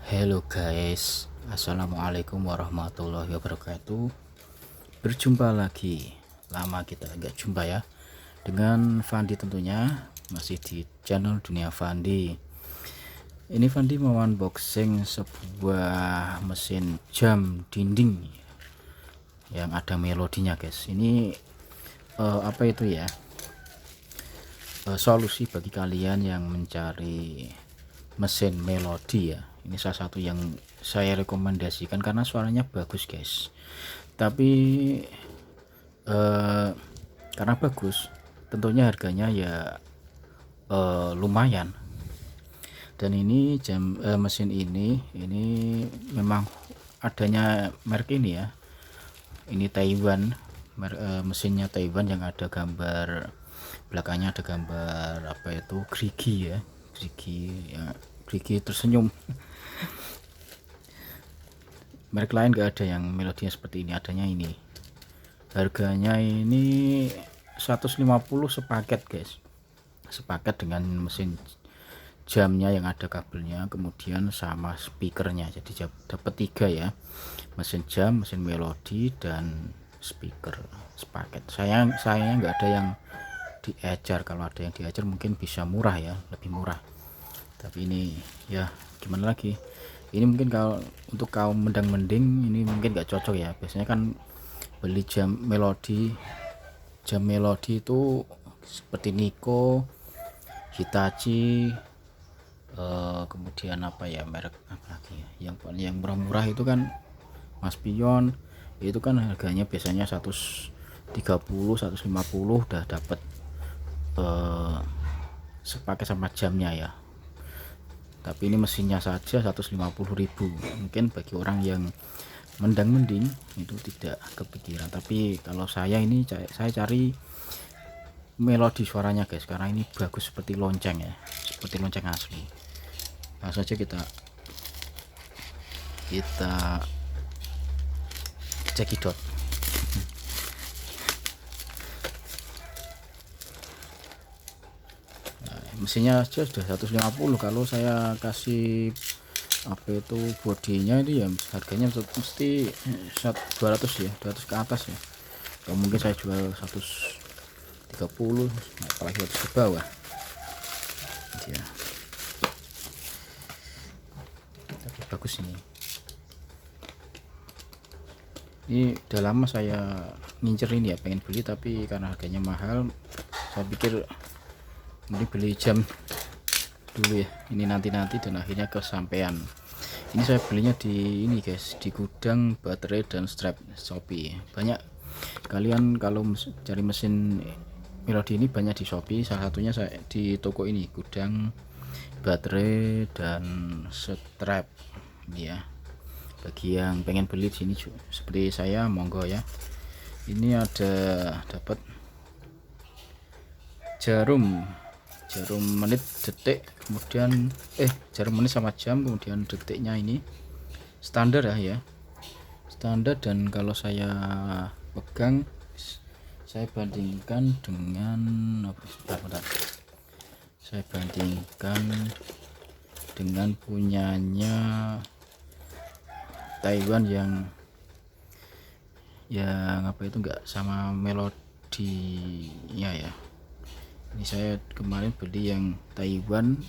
Hello guys, assalamualaikum warahmatullahi wabarakatuh. Berjumpa lagi, lama kita nggak jumpa ya, dengan Fandi tentunya, masih di channel Dunia Fandi. Ini Fandi mau unboxing sebuah mesin jam dinding yang ada melodinya guys. Ini apa itu ya, solusi bagi kalian yang mencari mesin melodi ya. Ini salah satu yang saya rekomendasikan karena suaranya bagus guys. Tapi karena bagus tentunya harganya ya lumayan. Dan ini mesin ini memang adanya merek ini ya, ini Taiwan, mesinnya Taiwan yang ada gambar belakangnya, ada gambar apa itu, gerigi ya, gerigi tersenyum. Merek lain gak ada yang melodinya seperti ini, adanya ini. Harganya ini 150 sepaket guys, sepaket dengan mesin jamnya yang ada kabelnya, kemudian sama speakernya. Jadi dapat 3 ya, mesin jam, mesin melodi, dan speaker sepaket. Sayangnya nggak ada yang diecer. Kalau ada yang diecer mungkin bisa murah ya, lebih murah. Tapi ini ya gimana lagi, ini mungkin kalau untuk kaum mendang-mending ini mungkin gak cocok ya. Biasanya kan beli jam melodi itu seperti Nico, Hitachi, kemudian apa ya, merek apa lagi ya, yang murah-murah itu kan Mas Pion, itu kan harganya biasanya 130 150 udah dapat sepaket sama jamnya ya. Tapi ini mesinnya saja 150.000. Mungkin bagi orang yang mendang-mending itu tidak kepikiran. Tapi kalau saya ini, saya cari melodi suaranya guys, karena ini bagus seperti lonceng ya, seperti lonceng asli. Langsung saja kita cekidot. Mesinnya aja sudah 150. Kalau saya kasih apa itu bodinya itu ya harganya mesti 200 ya, 200 ke atas ya. Atau mungkin saya jual 130, apalagi 100 ke bawah ya. Tapi bagus ini udah lama saya ngincer ini ya, pengen beli, tapi karena harganya mahal saya pikir ini beli jam dulu ya, ini nanti, dan akhirnya kesampaian. Ini saya belinya di ini guys, di gudang baterai dan strap Shopee. Banyak kalian kalau cari mesin melodi ini banyak di Shopee, salah satunya saya di toko ini, gudang baterai dan strap ya. Bagi yang pengen beli di sini seperti saya, monggo ya. Ini ada dapat jarum menit, detik, kemudian jarum menit sama jam, kemudian detiknya ini standar ya, standar. Dan kalau saya pegang, saya bandingkan dengan saya bandingkan dengan punyanya Taiwan yang apa itu enggak sama melodinya ya. Ini saya kemarin beli yang Taiwan,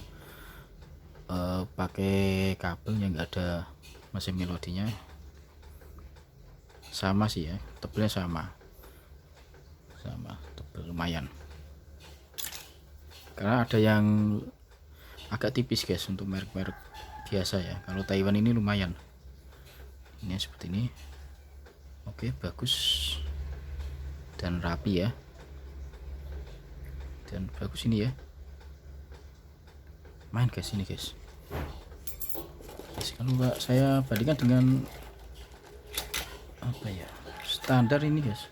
pakai kabel yang enggak ada mesin melodinya. Sama sih ya, tebelnya sama tebel lumayan, karena ada yang agak tipis guys untuk merek-merek biasa ya. Kalau Taiwan ini lumayan, ini seperti ini. Oke, bagus dan rapi ya, dan bagus ini ya, main guys ini guys. Kalau saya bandingkan dengan apa ya, standar ini guys,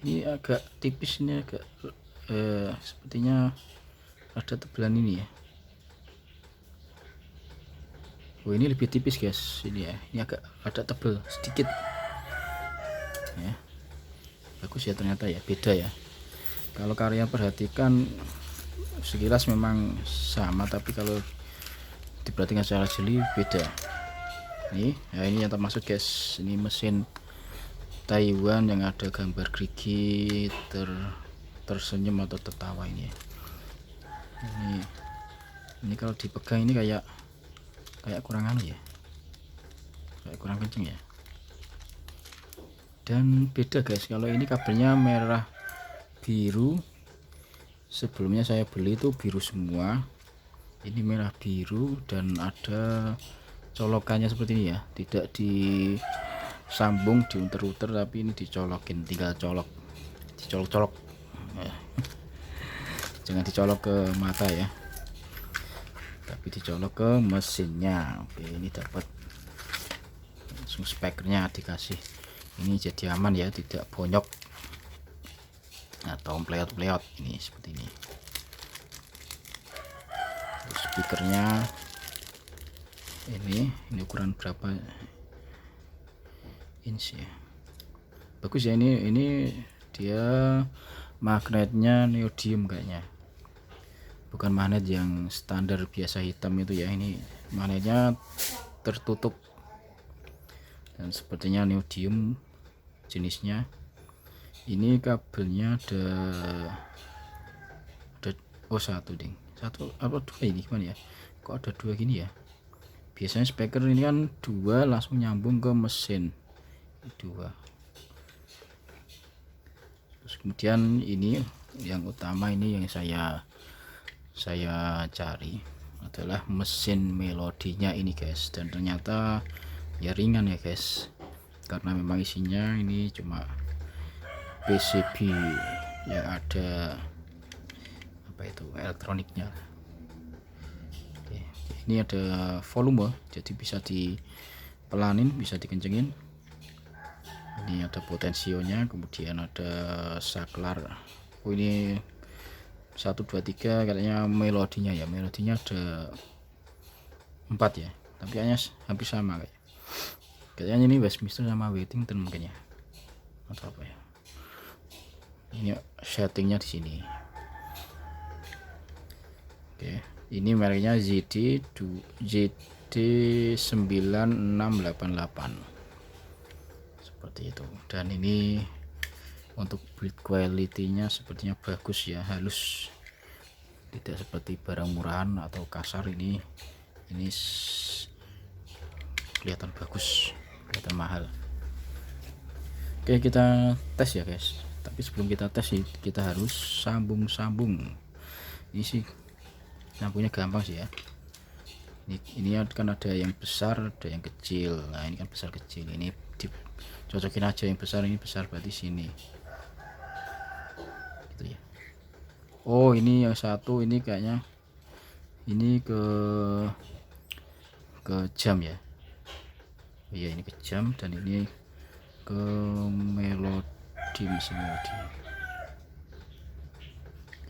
ini agak tipis, ini agak sepertinya ada tebelan ini ya. Oh, ini lebih tipis guys ini ya, ini agak ada tebel sedikit ya. Bagus ya ternyata ya, beda ya. Kalau kalian perhatikan sekilas memang sama, tapi kalau diperhatikan secara jeli beda. Nih ya, ini yang termasuk guys, ini mesin Taiwan yang ada gambar gigi tersenyum atau tertawa ini. Ini kalau dipegang ini kayak kurang anu ya, kayak kurang kenceng ya. Dan beda guys, kalau ini kabelnya merah biru. Sebelumnya saya beli itu biru semua, ini merah biru dan ada colokannya seperti ini ya, tidak disambung diuter-uter, tapi ini dicolokin, tinggal dicolok-colok ya. Jangan dicolok ke mata ya, tapi dicolok ke mesinnya. Oke, ini dapat langsung spekernya dikasih. Ini jadi aman ya, tidak bonyok atau meleot-meleot. Ini seperti ini. Terus speakernya ini ukuran berapa inch ya, bagus ya. Ini dia magnetnya neodymium kayaknya, bukan magnet yang standar biasa hitam itu ya. Ini magnetnya tertutup dan sepertinya neodymium jenisnya. Ini kabelnya ada oh satu apa dua, ini gimana ya, kok ada dua gini ya. Biasanya speaker ini kan dua langsung nyambung ke mesin, dua. Terus kemudian ini yang utama, ini yang saya cari adalah mesin melodinya ini guys, dan ternyata ya ringan ya guys, karena memang isinya ini cuma PCB yang ada apa itu elektroniknya. Oke, ini ada volume, jadi bisa dipelanin, bisa dikencengin. Ini ada potensionya, kemudian ada saklar. Oh, ini 1 2 3 katanya melodinya ya, melodinya ada 4 ya, tapi kayaknya hampir sama kayaknya ini Westminster sama Wellington mungkin ya, atau apa ya. Ini settingnya di sini. Oke, ini mereknya ZD9688 seperti itu. Dan ini untuk build quality-nya sepertinya bagus ya, halus, tidak seperti barang murahan atau kasar. Ini kelihatan bagus, kelihatan mahal. Oke, kita tes ya guys, tapi sebelum kita tes sih kita harus sambung. Ini sih nyambungnya gampang sih ya. Ini kan ada yang besar, ada yang kecil. Nah, ini kan besar kecil, ini dicocokin aja yang besar. Ini besar berarti sini gitu ya. Oh, ini yang satu ini kayaknya ini ke jam ya. Iya, ini ke jam, dan ini ke melodi, mesin melodi.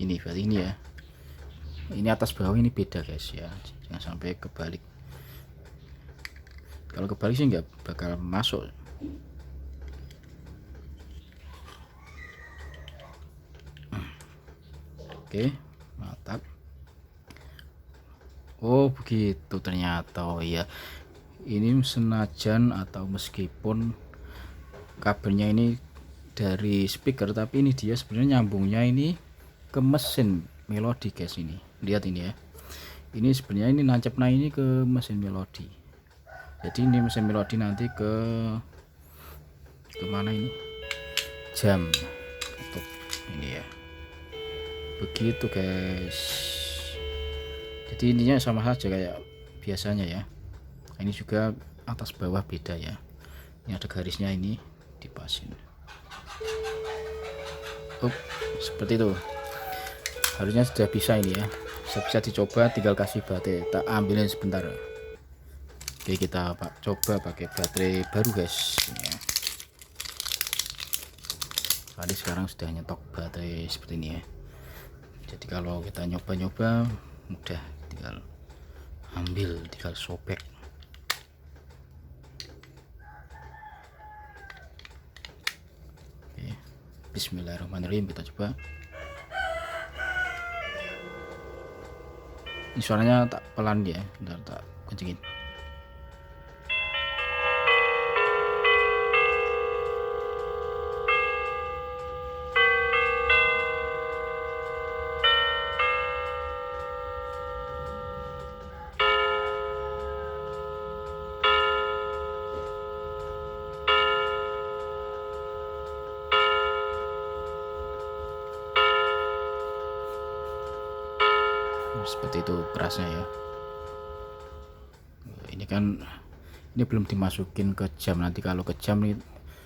Ini berarti ini ya, ini atas bawah ini beda guys ya, jangan sampai kebalik. Kalau kebalik sih nggak bakal masuk. Oke, mantap. Oh begitu ternyata. Oh iya, ini senajan atau meskipun kabelnya ini dari speaker, tapi ini dia sebenarnya nyambungnya ini ke mesin melodi guys. Ini lihat ini ya, ini sebenarnya ini nancep ini ke mesin melodi. Jadi ini mesin melodi nanti ke mana ini, jam untuk ini ya, begitu guys. Jadi intinya sama saja kayak biasanya ya. Ini juga atas bawah beda ya, ini ada garisnya, ini dipasin. Seperti itu harusnya sudah bisa ini ya, bisa dicoba, tinggal kasih baterai, tak ambilin sebentar. Oke, kita coba pakai baterai baru guys ya. Tadi sekarang sudah nyetok baterai seperti ini ya, jadi kalau kita nyoba mudah, tinggal ambil, tinggal sobek. Oke, bismillahirrahmanirrahim, kita coba. Ini suaranya tak pelan ya, bentar tak kencengin. Seperti itu kerasnya ya. Ini kan ini belum dimasukin ke jam, nanti kalau ke jam nih,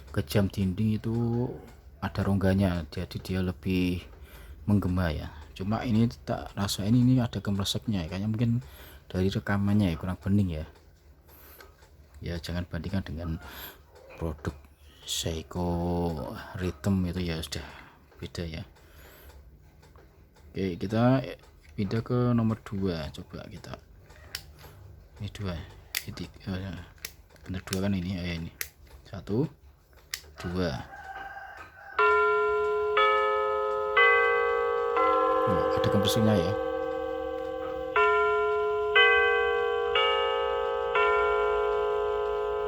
ke jam dinding itu ada rongganya, jadi dia lebih menggema ya. Cuma ini tak rasa ini ada gemreseknya ya, kayaknya mungkin dari rekamannya ya kurang bening ya. Ya jangan bandingkan dengan produk Seiko Rhythm, itu ya sudah beda ya. Oke, kita pindah ke nomor 2. Coba kita ini 2 ini bener 2 kan ini ya, ini 1 2. Ada kompresnya ya.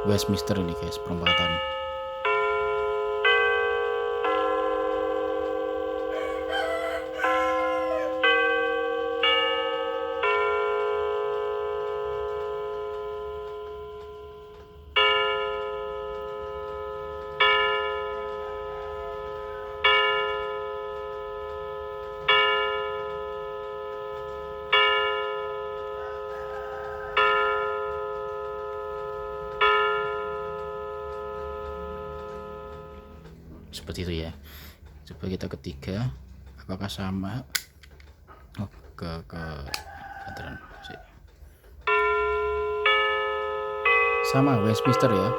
Westminster ini guys, perempatan. Seperti itu ya. Coba kita ketiga, apakah sama? Oh, ke santaran sama Westminster ya.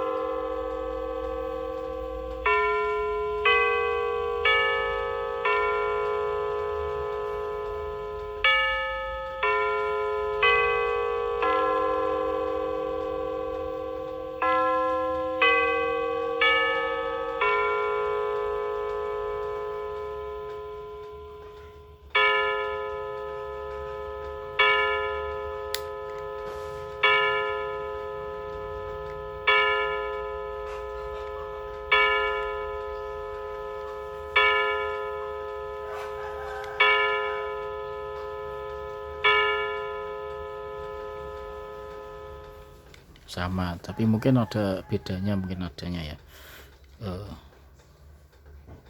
Sama, tapi mungkin ada bedanya, mungkin adanya ya.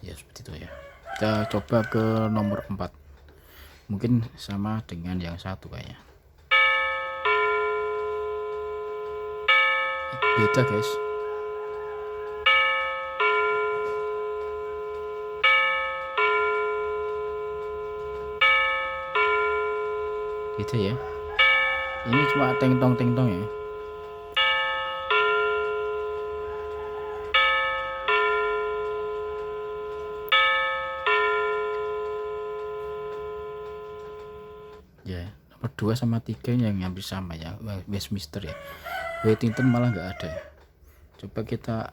Ya seperti itu ya. Kita coba ke nomor 4, mungkin sama dengan yang satu kayaknya. Beda guys. Beda ya. Ini cuma ting tong ya. Ya, nomor 2 sama 3 yang hampir sama ya, Westminster ya. Wellington malah nggak ada ya. Coba kita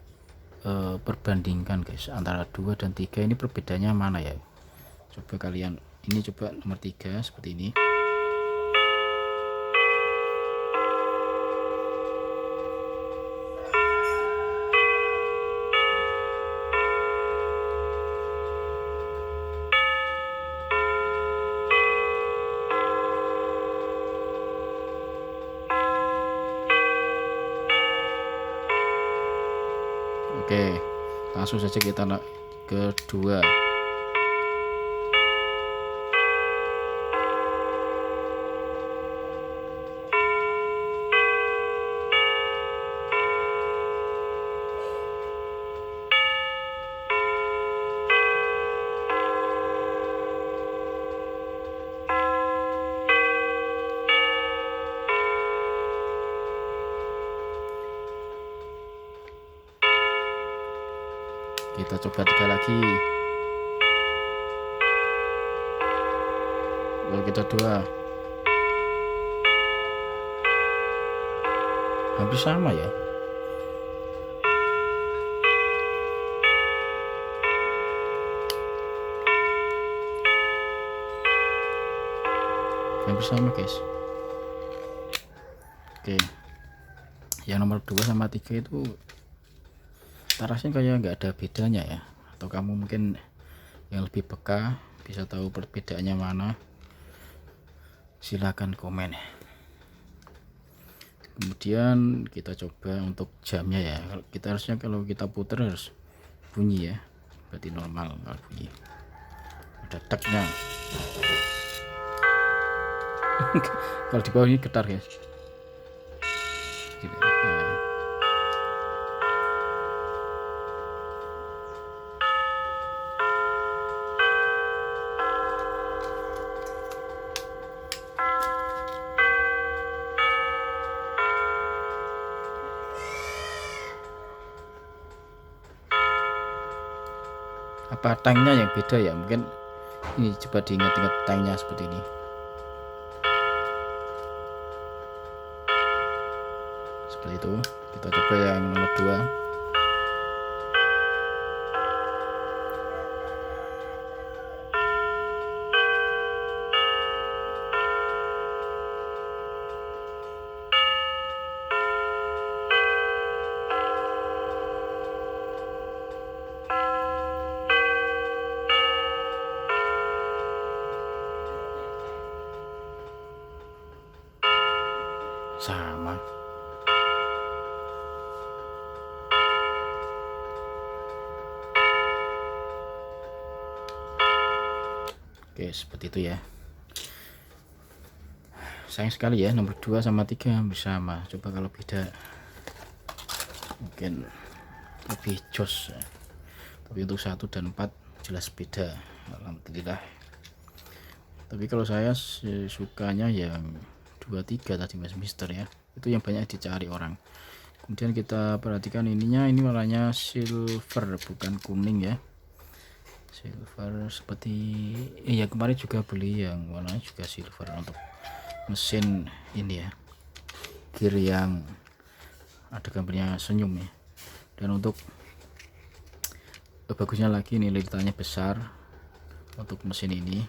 perbandingkan guys, antara 2 dan 3 ini perbedaannya mana ya. Coba kalian, ini coba nomor 3 seperti ini. Oke, langsung saja kita ke 2. Kita coba 3 lagi. Lalu kita 2. Hampir sama ya. Hampir sama guys. Oke, yang nomor 2 sama 3 itu tarasnya kayak nggak ada bedanya ya, atau kamu mungkin yang lebih peka bisa tahu perbedaannya mana, silahkan komen. Kemudian kita coba untuk jamnya ya, kita harusnya kalau kita putar harus bunyi ya, berarti normal kalau bunyi ada teknya. Kalau di bawah ini getar guys. Nah. Apa tanknya yang beda ya, mungkin ini coba diingat-ingat tanknya seperti ini. Seperti itu. Kita coba yang nomor 2. Sama. Oke, seperti itu ya. Sayang sekali ya nomor 2 sama 3 bersama. Coba kalau beda mungkin lebih jos ya. Tapi untuk 1 dan 4 jelas beda, alhamdulillah. Tapi kalau saya sukanya yang 2-3 tadi Mas Mister ya, itu yang banyak dicari orang. Kemudian kita perhatikan ininya, ini warnanya silver bukan kuning ya, silver seperti ya kemarin juga beli yang warnanya juga silver untuk mesin ini ya, gear yang ada gambarnya senyum ya. Dan untuk bagusnya lagi ini lilitannya besar untuk mesin ini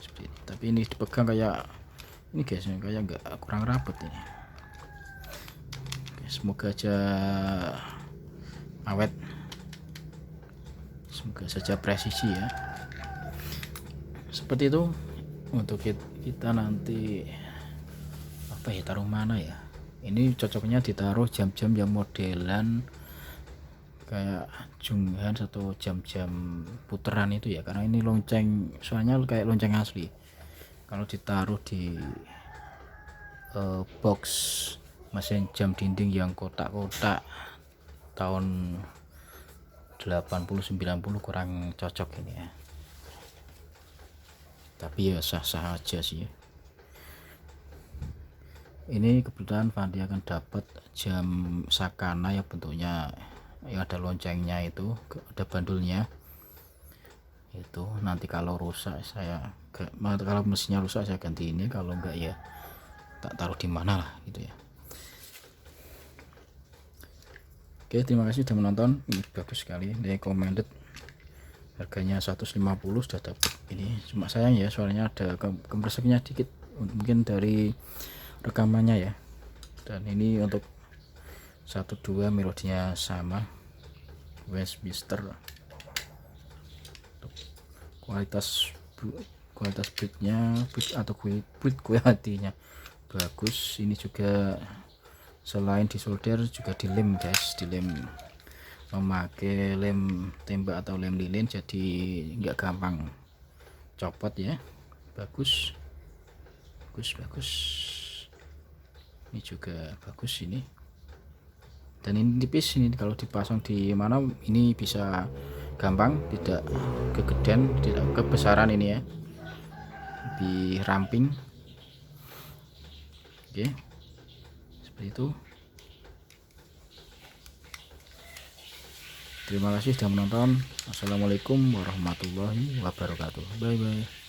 seperti ini. Tapi ini dipegang kayak ini guys, kayak nggak kurang rapet ini. Oke, semoga aja awet, semoga saja presisi ya. Seperti itu. Untuk kita nanti apa ya, taruh mana ya, ini cocoknya ditaruh jam-jam yang modelan kayak junghan atau jam-jam puteran itu ya, karena ini lonceng, soalnya kayak lonceng asli. Kalau ditaruh di box mesin jam dinding yang kotak-kotak tahun 80-90 kurang cocok ini ya, tapi ya sah-sah aja sih. Ini kebetulan Fandi akan dapat jam Sakana ya, bentuknya yang ada loncengnya itu, ada bandulnya itu. Nanti kalau rusak saya kalau mesinnya rusak saya ganti ini, kalau enggak ya tak taruh di mana lah gitu ya. Oke, terima kasih sudah menonton. Ini bagus sekali, recommended, harganya 150 sudah dapat ini. Cuma sayang ya soalnya ada kompresornya dikit, mungkin dari rekamannya ya. Dan ini untuk 1-2 melodinya sama, Westminster. Kualitas beatnya atau beat kualitinya bagus. Ini juga selain disolder juga dilem guys, dilem memakai lem tembak atau lem lilin, jadi nggak gampang copot ya. Bagus. Ini juga bagus ini. Dan ini tipis, ini kalau dipasang di mana ini bisa gampang, tidak kegedean, tidak kebesaran ini ya, di ramping. Oke, seperti itu. Terima kasih sudah menonton. Assalamualaikum warahmatullahi wabarakatuh. Bye bye.